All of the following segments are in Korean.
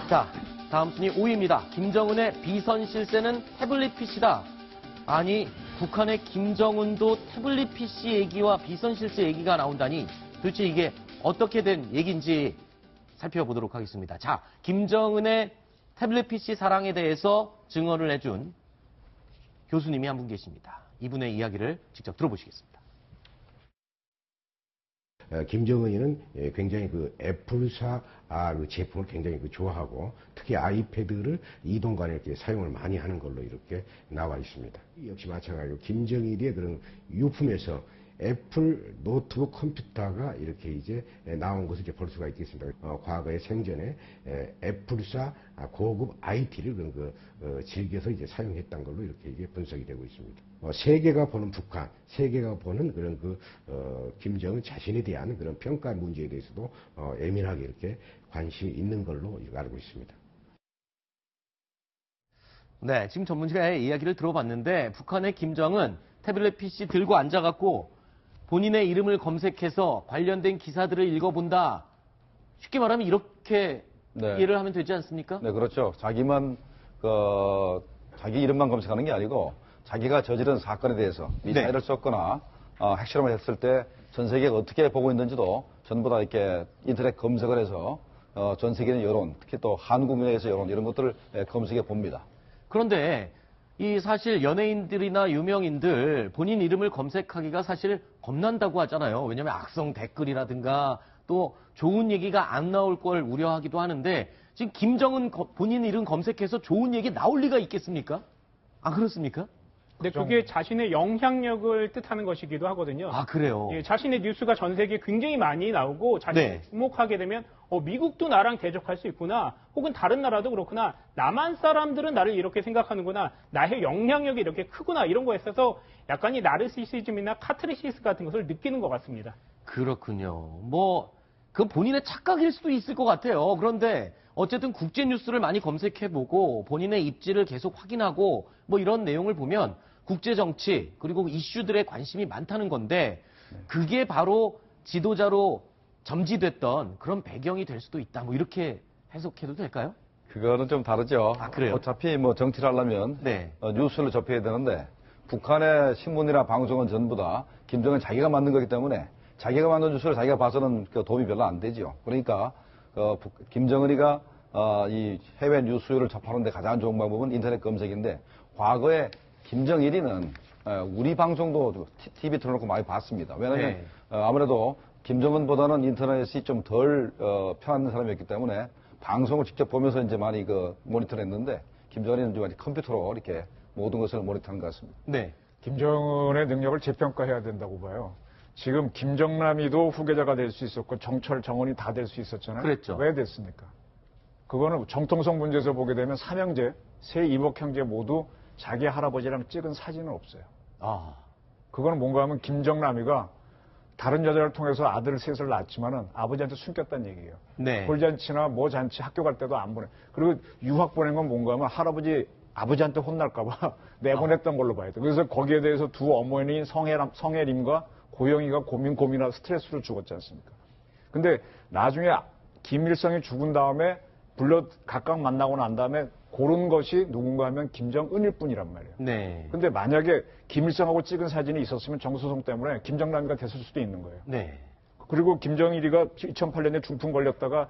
자, 다음 순위 5위입니다. 김정은의 비선 실세는 태블릿 PC다. 아니, 북한의 김정은도 태블릿 PC 얘기와 비선 실세 얘기가 나온다니 도대체 이게 어떻게 된 얘기인지 살펴보도록 하겠습니다. 자, 김정은의 태블릿 PC 사랑에 대해서 증언을 해준 교수님이 한 분 계십니다. 이분의 이야기를 직접 들어보시겠습니다. 김정은이는 굉장히 그 애플사 그 제품을 굉장히 좋아하고 특히 아이패드를 이동간에 이렇게 사용을 많이 하는 걸로 이렇게 나와 있습니다. 역시 마찬가지로 김정일의 그런 유품에서 애플 노트북 컴퓨터가 이렇게 이제 나온 것을 이제 볼 수가 있겠습니다. 과거의 생전에 애플사 고급 IT를 즐겨서 이제 사용했던 걸로 이렇게 이게 분석이 되고 있습니다. 세계가 보는 북한, 세계가 보는 그런 김정은 자신에 대한 그런 평가 문제에 대해서도 예민하게 이렇게 관심이 있는 걸로 알고 있습니다. 네, 지금 전문가의 이야기를 들어봤는데 북한의 김정은 태블릿 PC 들고 앉아갖고 본인의 이름을 검색해서 관련된 기사들을 읽어본다. 쉽게 말하면 이렇게 이해를 하면 되지 않습니까? 네, 그렇죠. 자기만 자기 이름만 검색하는 게 아니고 자기가 저지른 사건에 대해서 미사일을 쏘거나 핵실험을 했을 때 전 세계가 어떻게 보고 있는지도 전부 다 이렇게 인터넷 검색을 해서 전 세계의 여론, 특히 또 한국 내에서 여론 이런 것들을 검색해 봅니다. 그런데 이 사실 연예인들이나 유명인들 본인 이름을 검색하기가 사실 겁난다고 하잖아요. 왜냐하면 악성 댓글이라든가 또 좋은 얘기가 안 나올 걸 우려하기도 하는데 지금 김정은 본인 이름 검색해서 좋은 얘기 나올 리가 있겠습니까? 안 그렇습니까? 근데 그게 자신의 영향력을 뜻하는 것이기도 하거든요. 아, 그래요? 예, 자신의 뉴스가 전 세계에 굉장히 많이 나오고 자신이 주목하게 되면 미국도 나랑 대적할 수 있구나. 혹은 다른 나라도 그렇구나. 남한 사람들은 나를 이렇게 생각하는구나. 나의 영향력이 이렇게 크구나. 이런 거에 있어서 약간의 나르시시즘이나 카타르시스 같은 것을 느끼는 것 같습니다. 그렇군요. 그 본인의 착각일 수도 있을 것 같아요. 그런데 어쨌든 국제 뉴스를 많이 검색해보고 본인의 입지를 계속 확인하고 이런 내용을 보면 국제 정치 그리고 이슈들에 관심이 많다는 건데 그게 바로 지도자로 점지됐던 그런 배경이 될 수도 있다. 이렇게 해석해도 될까요? 그거는 좀 다르죠. 아, 그래요? 어차피 정치를 하려면 뉴스를 접해야 되는데 북한의 신문이나 방송은 전부 다 김정은 자기가 만든 거기 때문에 자기가 만든 뉴스를 자기가 봐서는 도움이 별로 안 되죠. 그러니까 김정은이가 이 해외 뉴스를 접하는데 가장 좋은 방법은 인터넷 검색인데 과거에 김정일이는 우리 방송도 TV 틀어놓고 많이 봤습니다. 왜냐하면 아무래도 김정은보다는 인터넷이 좀 덜 편한 사람이었기 때문에 방송을 직접 보면서 이제 많이 모니터를 했는데 김정은이는 이제 컴퓨터로 이렇게 모든 것을 모니터하는 것 같습니다. 네. 김정은의 능력을 재평가해야 된다고 봐요. 지금 김정남이도 후계자가 될 수 있었고 정철, 정원이 다 될 수 있었잖아요. 그랬죠. 왜 됐습니까? 그거는 정통성 문제에서 보게 되면 삼형제, 세 이복 형제 모두 자기 할아버지랑 찍은 사진은 없어요. 그거는 뭔가 하면 김정남이가 다른 여자를 통해서 아들 셋을 낳았지만은 아버지한테 숨겼다는 얘기예요. 네. 돌잔치나 잔치 학교 갈 때도 안 보내. 그리고 유학 보낸 건 뭔가 하면 아버지한테 혼날까봐 내보냈던 걸로 봐야 돼. 그래서 거기에 대해서 두 어머니인 성혜림과 고영이가 고민하고 스트레스를 죽었지 않습니까? 근데 나중에 김일성이 죽은 다음에 각각 만나고 난 다음에 고른 것이 누군가 하면 김정은일 뿐이란 말이에요. 네. 근데 만약에 김일성하고 찍은 사진이 있었으면 정수성 때문에 김정남이가 됐을 수도 있는 거예요. 네. 그리고 김정일이가 2008년에 중풍 걸렸다가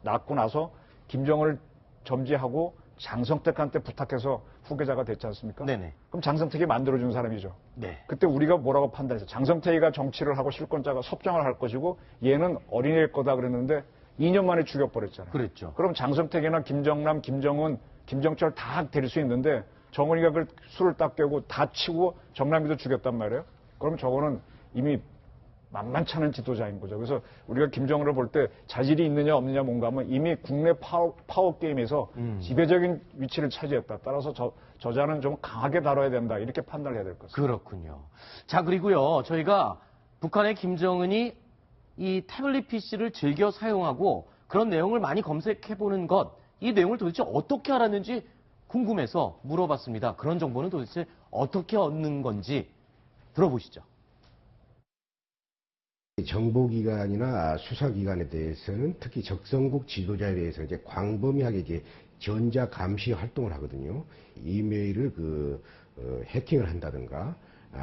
낫고 나서 김정은을 점지하고 장성택한테 부탁해서 후계자가 됐지 않습니까? 네네. 그럼 장성택이 만들어준 사람이죠. 네. 그때 우리가 뭐라고 판단했어요? 장성택이가 정치를 하고 실권자가 섭정을 할 것이고 얘는 어린애일 거다 그랬는데 2년 만에 죽여버렸잖아요. 그랬죠. 그럼 장성택이나 김정남, 김정은, 김정철 다 될 수 있는데 정은이가 그 술을 딱 깨고 다 치고 정남이도 죽였단 말이에요. 그럼 저거는 이미 만만치 않은 지도자인 거죠. 그래서 우리가 김정은을 볼 때 자질이 있느냐 없느냐 뭔가 하면 이미 국내 파워 게임에서 지배적인 위치를 차지했다. 따라서 저자는 좀 강하게 다뤄야 된다. 이렇게 판단을 해야 될 것 같습니다. 그렇군요. 자, 그리고요. 저희가 북한의 김정은이 이 태블릿 PC를 즐겨 사용하고 그런 내용을 많이 검색해보는 것, 이 내용을 도대체 어떻게 알았는지 궁금해서 물어봤습니다. 그런 정보는 도대체 어떻게 얻는 건지 들어보시죠. 정보기관이나 수사기관에 대해서는 특히 적성국 지도자에 대해서 이제 광범위하게 이제 전자 감시 활동을 하거든요. 이메일을 해킹을 한다든가,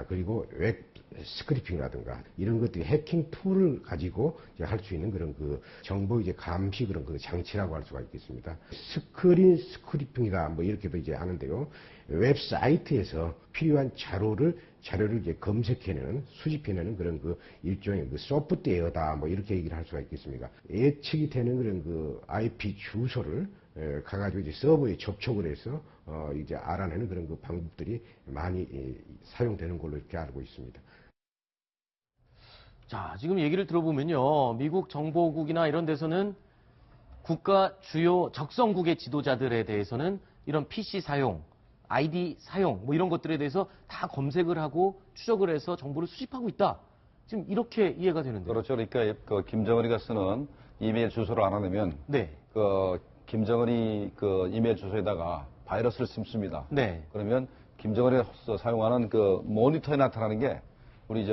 그리고 웹 스크리핑이라든가 이런 것들이 해킹 툴을 가지고 할 수 있는 그런 정보 이제 감시 그런 장치라고 할 수가 있겠습니다. 스크린 스크리핑이다 뭐 이렇게도 이제 하는데요. 웹사이트에서 필요한 자료를 이제 검색해내는, 수집해내는 그런 일종의 소프트웨어다 뭐 이렇게 얘기를 할 수가 있겠습니까? 예측이 되는 그런 IP 주소를 가가지고 이제 서버에 접촉을 해서 이제 알아내는 그런 방법들이 많이 사용되는 걸로 이렇게 알고 있습니다. 자, 지금 얘기를 들어보면요. 미국 정보국이나 이런 데서는 국가 주요 적성국의 지도자들에 대해서는 이런 PC 사용, 아이디 사용 뭐 이런 것들에 대해서 다 검색을 하고 추적을 해서 정보를 수집하고 있다. 지금 이렇게 이해가 되는데요. 그렇죠. 그러니까 김정은이가 쓰는 이메일 주소를 알아내면 네. 김정은이 이메일 주소에다가 바이러스를 심습니다. 네. 그러면 김정은이 사용하는 모니터에 나타나는 게 우리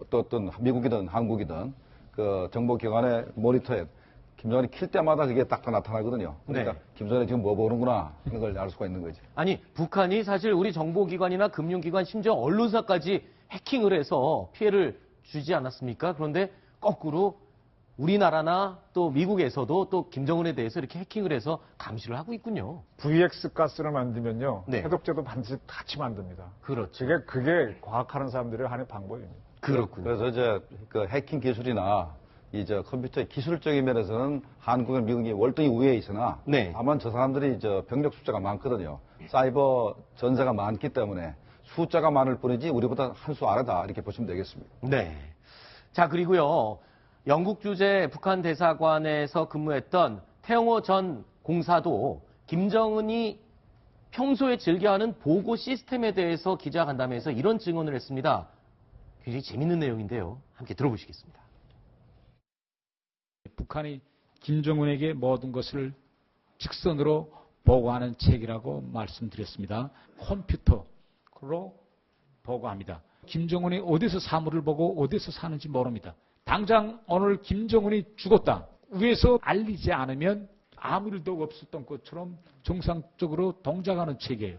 또 어떤 미국이든 한국이든 정보기관의 모니터에 김정은이 킬 때마다 그게 딱 나타나거든요. 그러니까 네. 김정은이 지금 뭐 보는구나 이런 걸 알 수가 있는 거지. 아니, 북한이 사실 우리 정보기관이나 금융기관, 심지어 언론사까지 해킹을 해서 피해를 주지 않았습니까? 그런데 거꾸로 우리나라나 또 미국에서도 또 김정은에 대해서 이렇게 해킹을 해서 감시를 하고 있군요. VX 가스를 만들면요. 네. 해독제도 반드시 같이 만듭니다. 그렇죠. 그게 과학하는 사람들의 하나의 방법입니다. 그렇군요. 그래서 이제 해킹 기술이나 컴퓨터의 기술적인 면에서는 한국과 미국이 월등히 우위에 있으나 네. 다만 저 사람들이 병력 숫자가 많거든요. 사이버 전사가 많기 때문에 숫자가 많을 뿐이지 우리보다 한 수 아래다 이렇게 보시면 되겠습니다. 네. 자, 그리고요. 영국 주재 북한 대사관에서 근무했던 태영호 전 공사도 김정은이 평소에 즐겨하는 보고 시스템에 대해서 기자간담회에서 이런 증언을 했습니다. 굉장히 재밌는 내용인데요. 함께 들어보시겠습니다. 북한이 김정은에게 모든 것을 직선으로 보고하는 책이라고 말씀드렸습니다. 컴퓨터로 보고합니다. 김정은이 어디서 사물을 보고 어디서 사는지 모릅니다. 당장 오늘 김정은이 죽었다. 위에서 알리지 않으면 아무 일도 없었던 것처럼 정상적으로 동작하는 책이에요.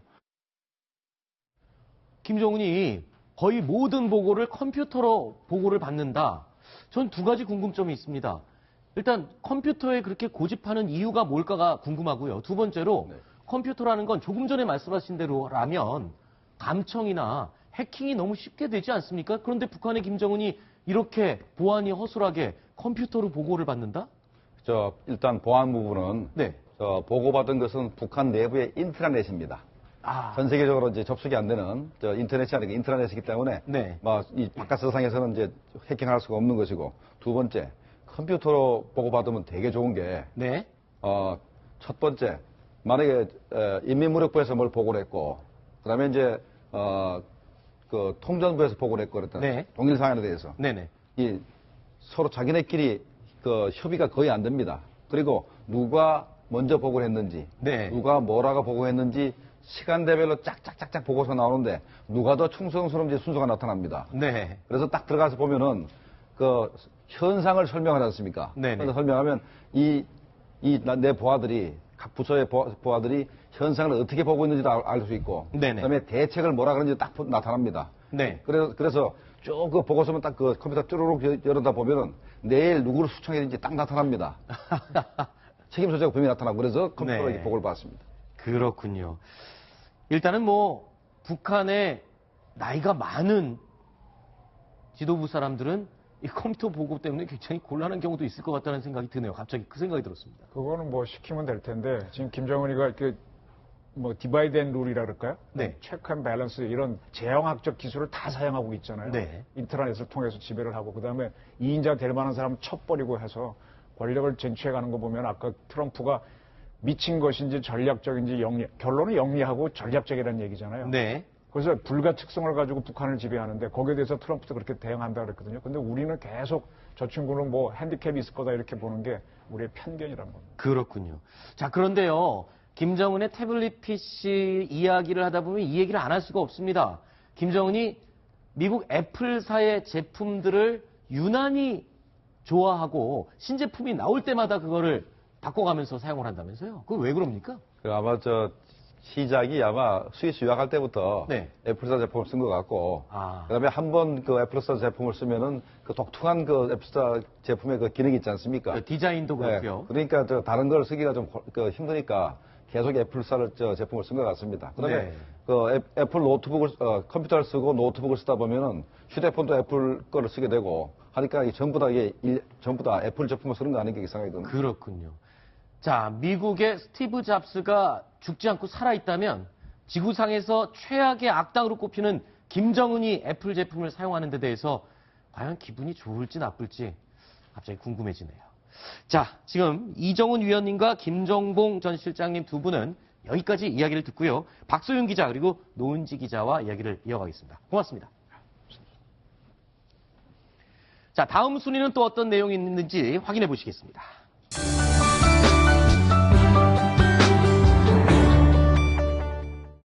김정은이 거의 모든 보고를 컴퓨터로 보고를 받는다. 전 두 가지 궁금점이 있습니다. 일단 컴퓨터에 그렇게 고집하는 이유가 뭘까가 궁금하고요. 두 번째로 컴퓨터라는 건 조금 전에 말씀하신 대로라면 감청이나 해킹이 너무 쉽게 되지 않습니까? 그런데 북한의 김정은이 이렇게 보안이 허술하게 컴퓨터로 보고를 받는다? 일단 보안 부분은 네. 보고받은 것은 북한 내부의 인트라넷입니다. 전 세계적으로 이제 접속이 안 되는 인터넷이 아니고 인트라넷이기 때문에 네. 이 바깥 세상에서는 이제 해킹할 수가 없는 것이고 두 번째 컴퓨터로 보고받으면 되게 좋은 게 네. 첫 번째 만약에 인민무력부에서 뭘 보고를 했고 그다음에 이제 통전부에서 보고를 했고 그랬다. 네. 동일 사안에 대해서 네네. 서로 자기네끼리 협의가 거의 안 됩니다. 그리고 누가 먼저 보고를 했는지, 네. 누가 뭐라고 보고했는지 시간대별로 짝짝짝짝 보고서 나오는데 누가 더 충성스러운지 순서가 나타납니다. 네. 그래서 딱 들어가서 보면은 현상을 설명하지 않습니까? 네네. 그래서 설명하면 내 보아들이 각 부서의 보아들이 현상을 어떻게 보고 있는지도 알 수 있고, 네네. 그다음에 대책을 뭐라 그러는지 딱 나타납니다. 네. 그래서 쭉 보고서만 딱 컴퓨터 쭈루룩 열어다 보면은 내일 누구를 수청해야 되는지 딱 나타납니다. 책임 소재가 분명히 나타나고 그래서 컴퓨터로 네. 보고를 받습니다. 그렇군요. 일단은 북한의 나이가 많은 지도부 사람들은 이 컴퓨터 보고 때문에 굉장히 곤란한 경우도 있을 것 같다는 생각이 드네요. 갑자기 그 생각이 들었습니다. 그거는 시키면 될 텐데 지금 김정은이가 이렇게 디바이드 앤 룰이라 그럴까요? 네. 체크 앤 밸런스 이런 제형학적 기술을 다 사용하고 있잖아요. 네. 인터넷을 통해서 지배를 하고 그다음에 2인자 될 만한 사람 쳐버리고 해서 권력을 쟁취해가는 거 보면 아까 트럼프가 미친 것인지 전략적인지 결론은 영리하고 전략적이라는 얘기잖아요. 네. 그래서 불가측성을 가지고 북한을 지배하는데 거기에 대해서 트럼프도 그렇게 대응한다 그랬거든요. 근데 우리는 계속 저 친구는 핸디캡이 있을 거다 이렇게 보는 게 우리의 편견이라는 겁니다. 그렇군요. 자, 그런데요. 김정은의 태블릿 PC 이야기를 하다 보면 이 얘기를 안 할 수가 없습니다. 김정은이 미국 애플사의 제품들을 유난히 좋아하고 신제품이 나올 때마다 그거를 바꿔가면서 사용을 한다면서요? 그건 왜 그럽니까? 아마 시작이 아마 스위스 유학할 때부터 네. 애플사 제품을 쓴 것 같고, 아. 그다음에 한 번 그 애플사 제품을 쓰면은 그 독특한 그 애플사 제품의 그 기능이 있지 않습니까? 디자인도 그렇고요. 네. 그러니까 다른 걸 쓰기가 좀 힘드니까 계속 애플사를 제품을 쓴 것 같습니다. 그다음에 네. 그 애플 노트북을 컴퓨터를 쓰고 노트북을 쓰다 보면은 휴대폰도 애플 거를 쓰게 되고 하니까 전부 다 애플 제품을 쓰는 거 아닌가 생각이 듭니다. 그렇군요. 자, 미국의 스티브 잡스가 죽지 않고 살아있다면 지구상에서 최악의 악당으로 꼽히는 김정은이 애플 제품을 사용하는 데 대해서 과연 기분이 좋을지 나쁠지 갑자기 궁금해지네요. 자, 지금 이정훈 위원님과 김정봉 전 실장님 두 분은 여기까지 이야기를 듣고요. 박소윤 기자 그리고 노은지 기자와 이야기를 이어가겠습니다. 고맙습니다. 자, 다음 순위는 또 어떤 내용이 있는지 확인해 보시겠습니다.